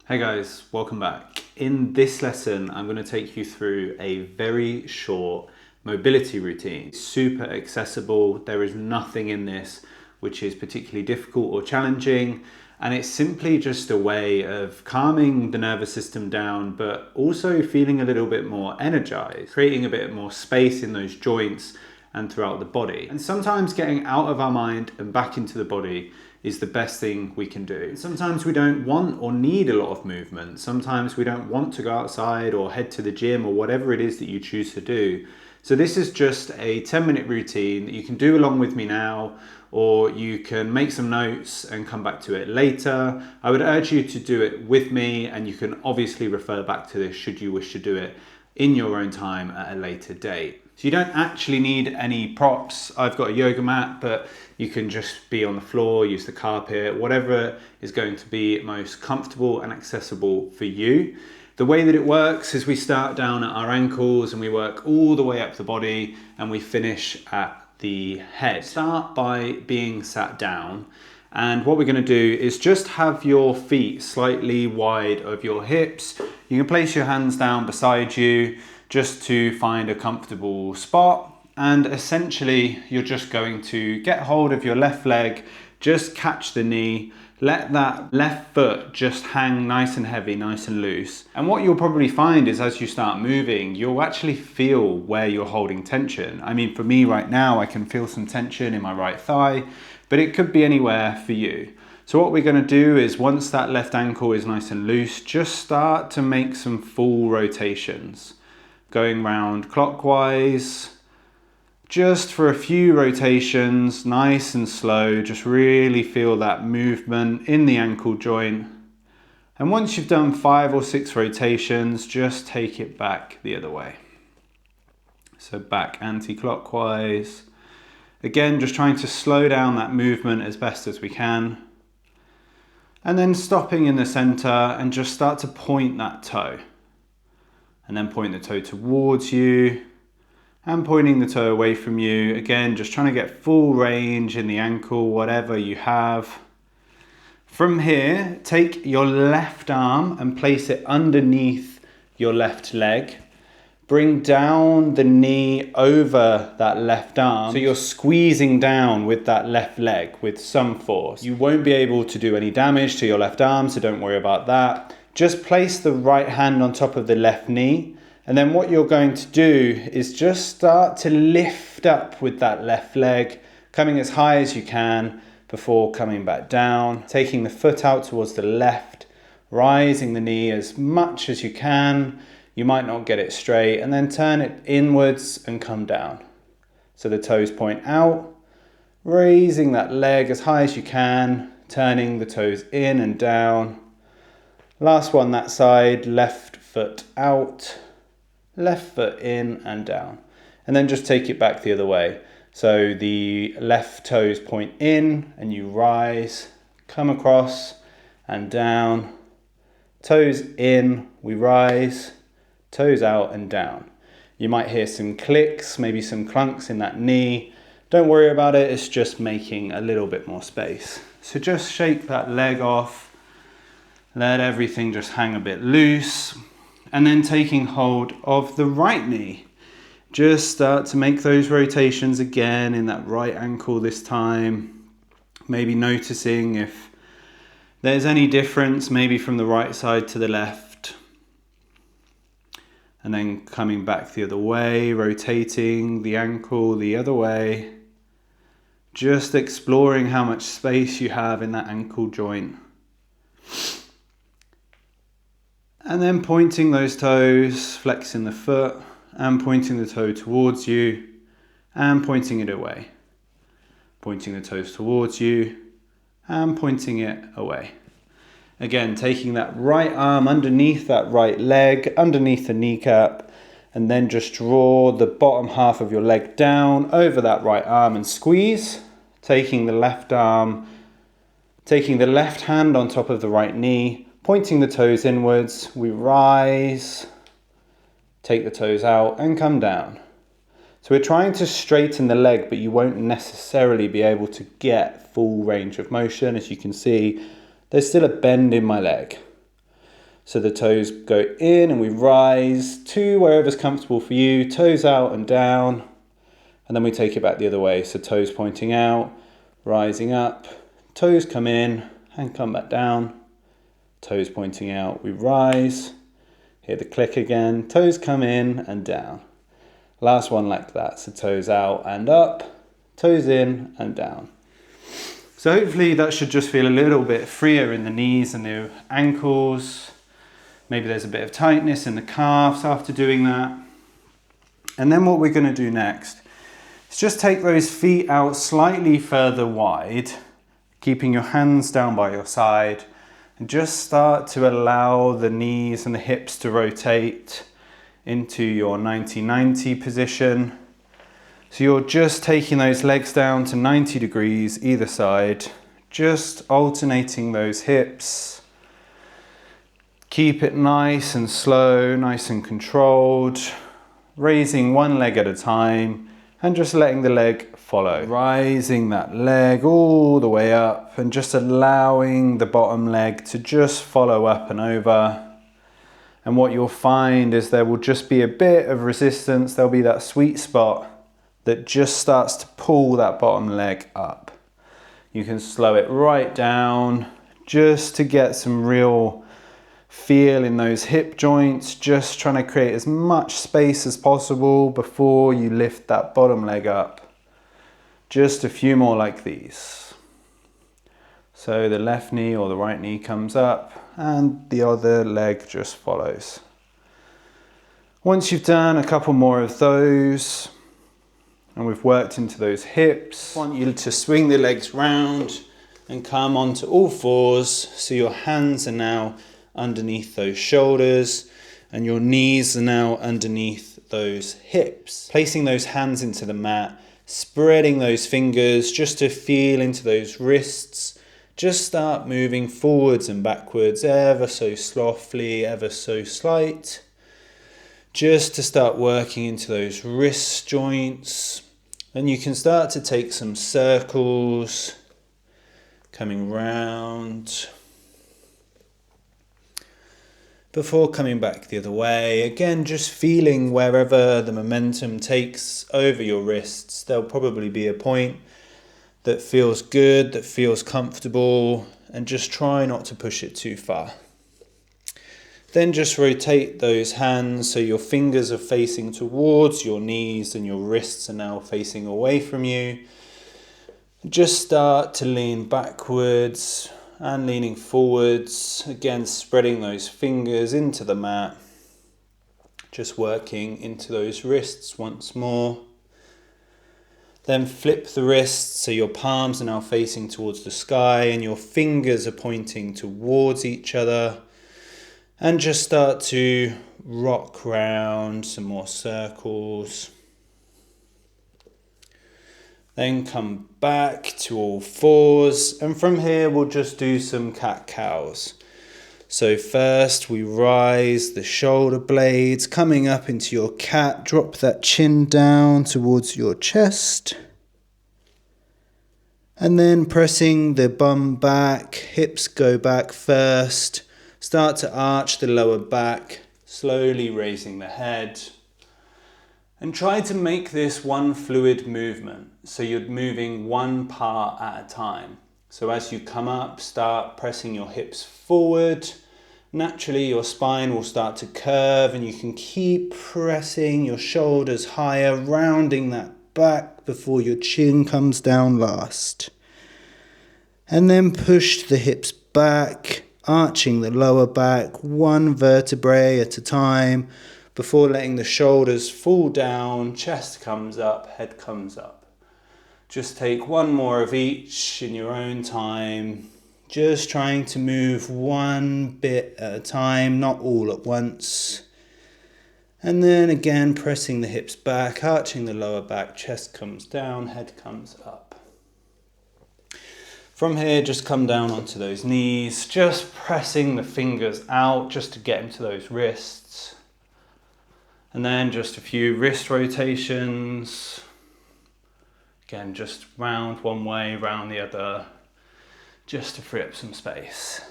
Hey guys, welcome back. In this lesson, I'm going to take you through a very short mobility routine. It's super accessible. There is nothing in this which is particularly difficult or challenging. And it's simply just a way of calming the nervous system down, but also feeling a little bit more energized, creating a bit more space in those joints and throughout the body. And sometimes getting out of our mind and back into the body is the best thing we can do. Sometimes we don't want or need a lot of movement. Sometimes we don't want to go outside or head to the gym or whatever it is that you choose to do. So this is just a 10-minute routine that you can do along with me now, or you can make some notes and come back to it later. I would urge you to do it with me, and you can obviously refer back to this should you wish to do it in your own time at a later date. So you don't actually need any props. I've got a yoga mat, but you can just be on the floor, use the carpet, whatever is going to be most comfortable and accessible for you. The way that it works is we start down at our ankles and we work all the way up the body and we finish at the head. Start by being sat down. And what we're going to do is just have your feet slightly wide of your hips. You can place your hands down beside you just to find a comfortable spot. And essentially, you're just going to get hold of your left leg, just catch the knee, let that left foot just hang nice and heavy, nice and loose. And what you'll probably find is as you start moving, you'll actually feel where you're holding tension. I mean, for me right now, I can feel some tension in my right thigh, but it could be anywhere for you. So what we're going to do is once that left ankle is nice and loose, just start to make some full rotations. Going round clockwise, just for a few rotations, nice and slow, just really feel that movement in the ankle joint. And once you've done 5 or 6 rotations, just take it back the other way. So back anti-clockwise. Again, just trying to slow down that movement as best as we can. And then stopping in the center and just start to point that toe. And then point the toe towards you and pointing the toe away from you. Again, just trying to get full range in the ankle, whatever you have. From here, take your left arm and place it underneath your left leg. Bring down the knee over that left arm. So you're squeezing down with that left leg with some force. You won't be able to do any damage to your left arm, so don't worry about that. Just place the right hand on top of the left knee. And then what you're going to do is just start to lift up with that left leg, coming as high as you can before coming back down, taking the foot out towards the left, rising the knee as much as you can. You might not get it straight, and then turn it inwards and come down. So the toes point out, raising that leg as high as you can, turning the toes in and down. Last one that side, left foot out, left foot in and down. And then just take it back the other way. So the left toes point in and you rise, come across and down. Toes in, we rise, toes out and down. You might hear some clicks, maybe some clunks in that knee. Don't worry about it, it's just making a little bit more space. So just shake that leg off. Let everything just hang a bit loose. And then taking hold of the right knee. Just start to make those rotations again in that right ankle this time. Maybe noticing if there's any difference, maybe from the right side to the left. And then coming back the other way, rotating the ankle the other way. Just exploring how much space you have in that ankle joint. And then pointing those toes, flexing the foot, and pointing the toe towards you, and pointing it away. Pointing the toes towards you, and pointing it away. Again, taking that right arm underneath that right leg, underneath the kneecap, and then just draw the bottom half of your leg down over that right arm and squeeze. Taking the left arm, taking the left hand on top of the right knee, pointing the toes inwards, we rise, take the toes out and come down. So we're trying to straighten the leg, but you won't necessarily be able to get full range of motion. As you can see, there's still a bend in my leg. So the toes go in and we rise to wherever's comfortable for you, toes out and down, and then we take it back the other way. So toes pointing out, rising up, toes come in and come back down, toes pointing out, we rise, hit the click again, toes come in and down. Last one like that, so toes out and up, toes in and down. So hopefully that should just feel a little bit freer in the knees and the ankles. Maybe there's a bit of tightness in the calves after doing that. And then what we're going to do next is just take those feet out slightly further wide, keeping your hands down by your side, and just start to allow the knees and the hips to rotate into your 90-90 position. So you're just taking those legs down to 90 degrees either side, just alternating those hips. Keep it nice and slow, nice and controlled, raising one leg at a time and just letting the leg follow. Rising that leg all the way up and just allowing the bottom leg to just follow up and over. And what you'll find is there will just be a bit of resistance. There'll be that sweet spot that just starts to pull that bottom leg up. You can slow it right down just to get some real feel in those hip joints, just trying to create as much space as possible before you lift that bottom leg up. Just a few more like these. So the left knee or the right knee comes up and the other leg just follows. Once you've done a couple more of those and we've worked into those hips, I want you to swing the legs round and come onto all fours so your hands are now underneath those shoulders and your knees are now underneath those hips. Placing those hands into the mat, spreading those fingers just to feel into those wrists. Just start moving forwards and backwards ever so softly, ever so slight. Just to start working into those wrist joints. And you can start to take some circles, coming round, before coming back the other way. Again, just feeling wherever the momentum takes over your wrists. There'll probably be a point that feels good, that feels comfortable, and just try not to push it too far. Then just rotate those hands so your fingers are facing towards your knees and your wrists are now facing away from you. Just start to lean backwards and leaning forwards, again spreading those fingers into the mat, just working into those wrists once more. Then flip the wrists so your palms are now facing towards the sky and your fingers are pointing towards each other, and just start to rock round some more circles. Then come back to all fours, and from here we'll just do some cat-cows. So first we rise the shoulder blades, coming up into your cat, drop that chin down towards your chest. And then pressing the bum back, hips go back first, start to arch the lower back, slowly raising the head. And try to make this one fluid movement, so you're moving one part at a time. So as you come up, start pressing your hips forward. Naturally, your spine will start to curve and you can keep pressing your shoulders higher, rounding that back before your chin comes down last. And then push the hips back, arching the lower back, one vertebrae at a time, before letting the shoulders fall down, chest comes up, head comes up. Just take one more of each in your own time. Just trying to move one bit at a time, not all at once. And then again, pressing the hips back, arching the lower back, chest comes down, head comes up. From here, just come down onto those knees, just pressing the fingers out just to get into those wrists. And then just a few wrist rotations. Again, just round one way, round the other, just to free up some space.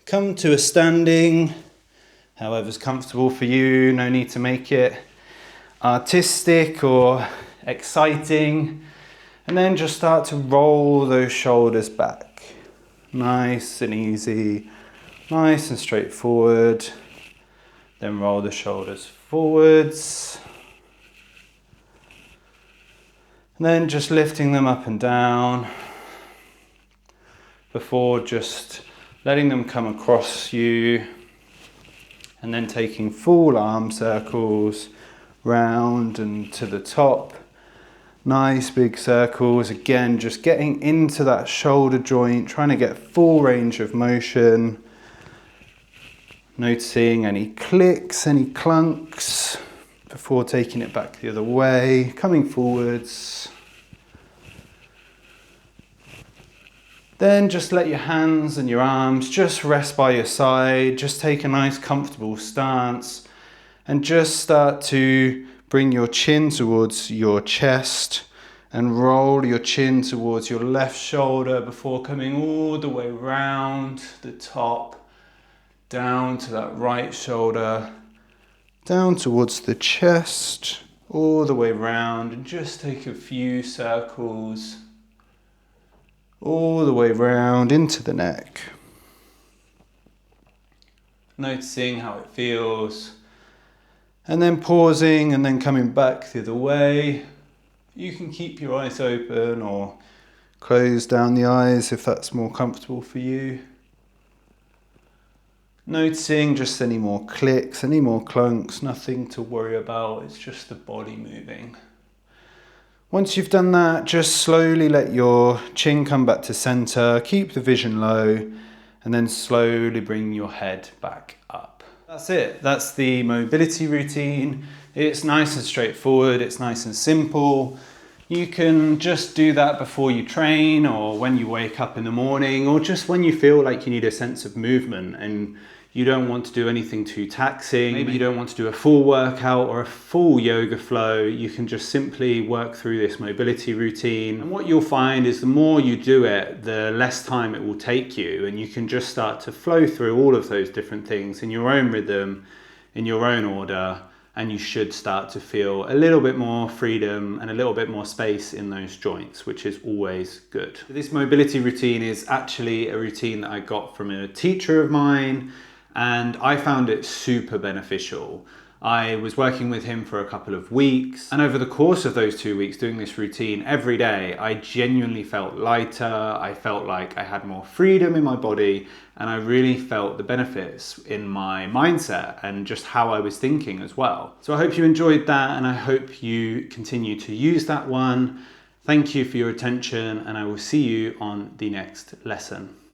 Come to a standing however's comfortable for you. No need to make it artistic or exciting. And then just start to roll those shoulders back. Nice and easy, nice and straightforward. Then roll the shoulders forwards. And then just lifting them up and down before just letting them come across you. And then taking full arm circles round and to the top. Nice big circles. Again, just getting into that shoulder joint, trying to get full range of motion. Noticing any clicks, any clunks before taking it back the other way, coming forwards. Then just let your hands and your arms just rest by your side. Just take a nice comfortable stance and just start to bring your chin towards your chest and roll your chin towards your left shoulder before coming all the way round the top, down to that right shoulder, down towards the chest, all the way round, and just take a few circles all the way round into the neck. Noticing how it feels, and then pausing and then coming back the other way. You can keep your eyes open or close down the eyes if that's more comfortable for you. Noticing just any more clicks, any more clunks, nothing to worry about, it's just the body moving. Once you've done that, just slowly let your chin come back to center, keep the vision low, and then slowly bring your head back up. That's it, that's the mobility routine. It's nice and straightforward, it's nice and simple. You can just do that before you train or when you wake up in the morning or just when you feel like you need a sense of movement and you don't want to do anything too taxing. Maybe you don't want to do a full workout or a full yoga flow. You can just simply work through this mobility routine. And what you'll find is the more you do it, the less time it will take you. And you can just start to flow through all of those different things in your own rhythm, in your own order. And you should start to feel a little bit more freedom and a little bit more space in those joints, which is always good. This mobility routine is actually a routine that I got from a teacher of mine, and I found it super beneficial. I was working with him for a couple of weeks, and over the course of those 2 weeks doing this routine every day, I genuinely felt lighter, I felt like I had more freedom in my body, and I really felt the benefits in my mindset and just how I was thinking as well. So I hope you enjoyed that, and I hope you continue to use that one. Thank you for your attention, and I will see you on the next lesson.